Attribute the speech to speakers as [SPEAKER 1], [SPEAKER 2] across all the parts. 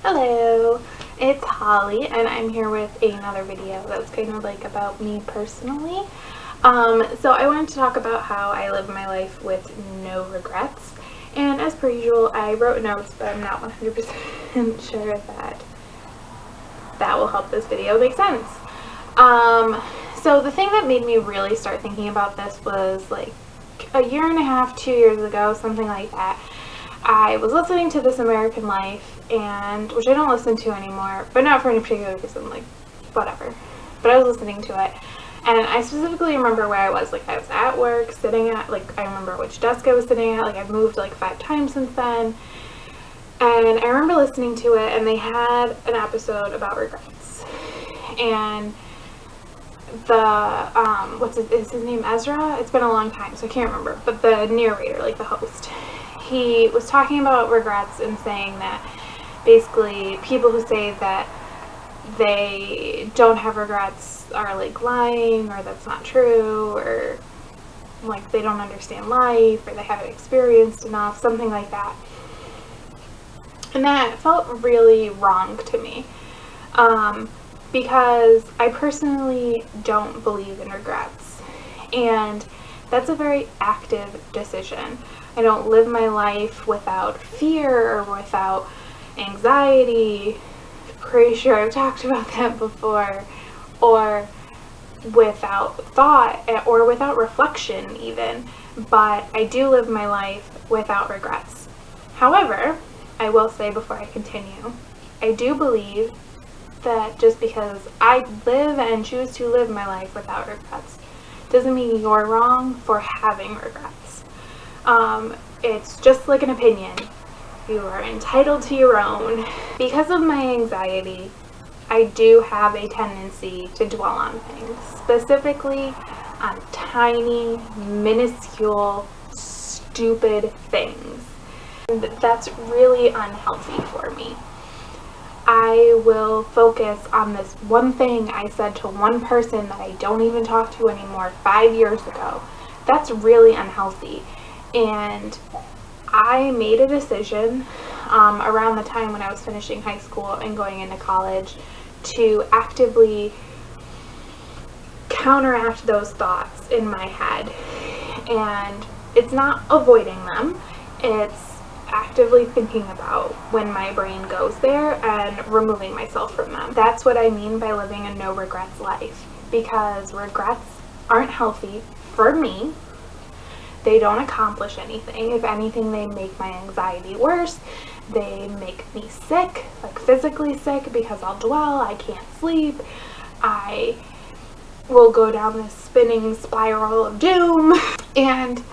[SPEAKER 1] Hello, it's Holly and I'm here with another video that's kind of like about me personally. So I wanted to talk about how I live my life with no regrets, and as per usual I wrote notes, but I'm not 100% sure that will help this video make sense. So the thing that made me really start thinking about this was like a year and a half, 2 years ago, something like that. I was listening to This American Life, and which I don't listen to anymore, but not for any particular reason, like whatever. But I was listening to it, and I specifically remember where I was. Like I was at work, sitting at, like I remember which desk I was sitting at. Like I've moved like 5 times since then, and I remember listening to it, and they had an episode about regrets, and the is his name Ezra? It's been a long time, so I can't remember. But the narrator, like the host, he was talking about regrets and saying that basically people who say that they don't have regrets are like lying, or that's not true, or like they don't understand life, or they haven't experienced enough, something like that. And that felt really wrong to me. Because I personally don't believe in regrets, and that's a very active decision. I don't live my life without fear or without anxiety. Pretty sure I've talked about that before. Or without thought or without reflection even. But I do live my life without regrets. However, I will say before I continue, I do believe that just because I live and choose to live my life without regrets doesn't mean you're wrong for having regrets. It's just like an opinion. You are entitled to your own. Because of my anxiety, I do have a tendency to dwell on things, specifically on tiny, minuscule, stupid things. And that's really unhealthy for me. I will focus on this one thing I said to one person that I don't even talk to anymore 5 years ago. That's really unhealthy. And I made a decision around the time when I was finishing high school and going into college to actively counteract those thoughts in my head. And it's not avoiding them, it's actively thinking about when my brain goes there and removing myself from them. That's what I mean by living a no regrets life, because regrets aren't healthy for me. They don't accomplish anything. If anything, they make my anxiety worse. They make me sick, like physically sick, because I'll dwell, I can't sleep, I will go down this spinning spiral of doom. And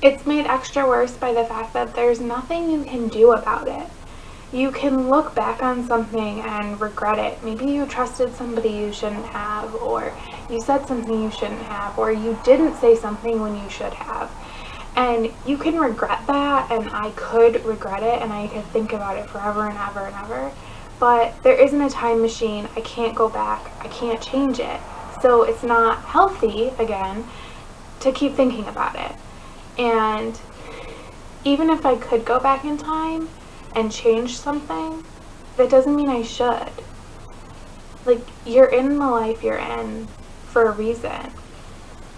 [SPEAKER 1] it's made extra worse by the fact that there's nothing you can do about it. You can look back on something and regret it. Maybe you trusted somebody you shouldn't have, or you said something you shouldn't have, or you didn't say something when you should have. And you can regret that, and I could regret it, and I could think about it forever and ever and ever. But there isn't a time machine. I can't go back. I can't change it. So it's not healthy, again, to keep thinking about it. And even if I could go back in time and change something, that doesn't mean I should. Like, you're in the life you're in for a reason.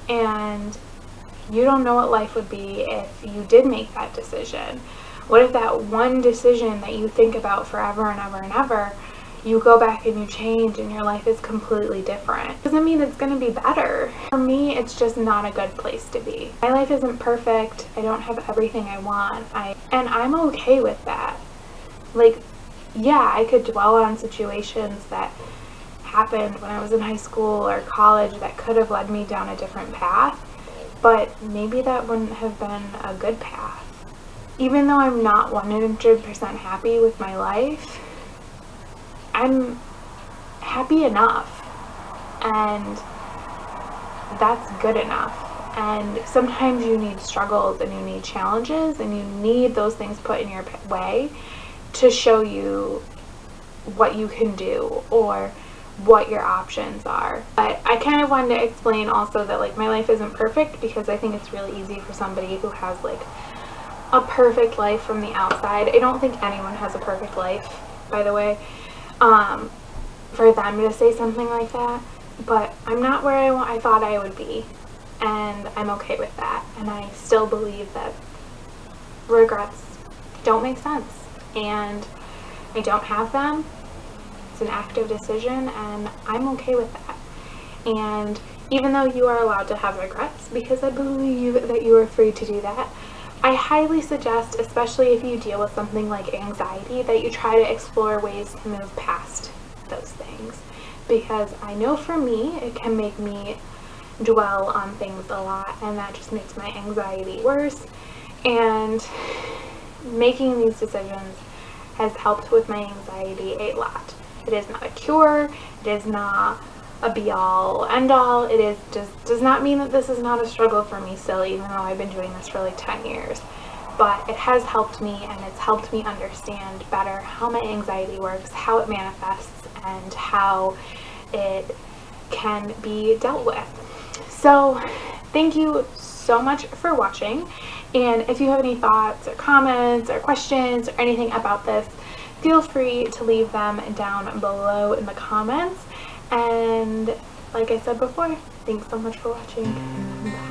[SPEAKER 1] And you don't know what life would be if you did make that decision. What if that one decision that you think about forever and ever and ever, you go back and you change and your life is completely different? Doesn't mean it's going to be better. For me, it's just not a good place to be. My life isn't perfect. I don't have everything I want. And I'm okay with that. Like, yeah, I could dwell on situations that happened when I was in high school or college that could have led me down a different path, but maybe that wouldn't have been a good path. Even though I'm not 100% happy with my life, I'm happy enough, and that's good enough. And sometimes you need struggles and you need challenges and you need those things put in your way to show you what you can do or what your options are. But I kind of wanted to explain also that like my life isn't perfect, because I think it's really easy for somebody who has like a perfect life from the outside. I don't think anyone has a perfect life. by the way, for them to say something like that, but I'm not where I thought I would be, and I'm okay with that, and I still believe that regrets don't make sense, and I don't have them. It's an active decision, and I'm okay with that. And even though you are allowed to have regrets, because I believe that you are free to do that, I highly suggest, especially if you deal with something like anxiety, that you try to explore ways to move past those things. Because I know for me, it can make me dwell on things a lot, and that just makes my anxiety worse. And making these decisions has helped with my anxiety a lot. It is not a cure, it is not a be-all, end-all. It is just does not mean that this is not a struggle for me still, even though I've been doing this for like 10 years. But it has helped me, and it's helped me understand better how my anxiety works, how it manifests, and how it can be dealt with. So thank you so much for watching, and if you have any thoughts or comments or questions or anything about this, feel free to leave them down below in the comments. And like I said before, thanks so much for watching. Bye.